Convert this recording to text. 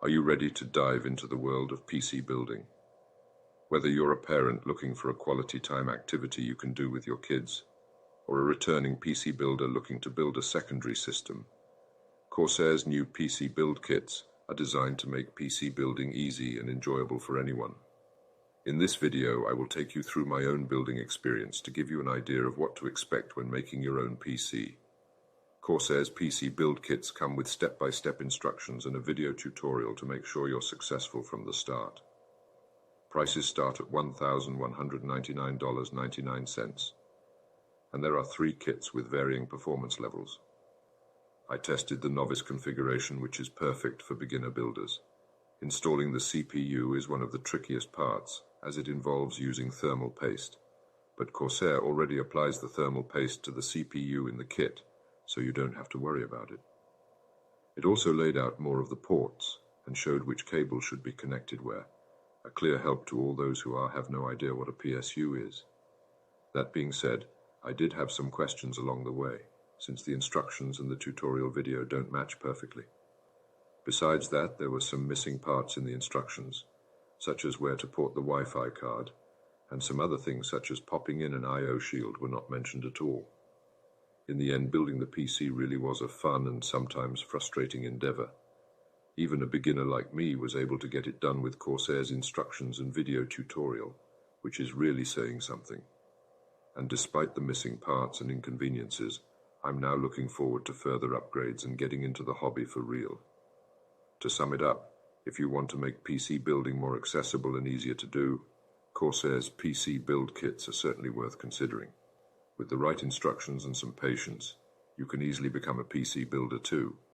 Are you ready to dive into the world of PC building? Whether you're a parent looking for a quality time activity you can do with your kids, or a returning PC builder looking to build a secondary system, Corsair's new PC build kits are designed to make PC building easy and enjoyable for anyone. In this video, I will take you through my own building experience to give you an idea of what to expect when making your own PC. Corsair's PC build kits come with step-by-step instructions and a video tutorial to make sure you're successful from the start. Prices start at $1,199.99, and there are 3 kits with varying performance levels. I tested the novice configuration, which is perfect for beginner builders. Installing the CPU is one of the trickiest parts, as it involves using thermal paste, but Corsair already applies the thermal paste to the CPU in the kit, so you don't have to worry about it. It also laid out more of the ports and showed which cable should be connected where, a clear help to all those who have no idea what a PSU is. That being said, I did have some questions along the way, since the instructions and the tutorial video don't match perfectly. Besides that, there were some missing parts in the instructions, such as where to port the Wi-Fi card, and some other things such as popping in an I/O shield were not mentioned at all. In the end, building the PC really was a fun and sometimes frustrating endeavor. Even a beginner like me was able to get it done with Corsair's instructions and video tutorial, which is really saying something. And despite the missing parts and inconveniences, I'm now looking forward to further upgrades and getting into the hobby for real. To sum it up, if you want to make PC building more accessible and easier to do, Corsair's PC build kits are certainly worth considering. With the right instructions and some patience, you can easily become a PC builder too.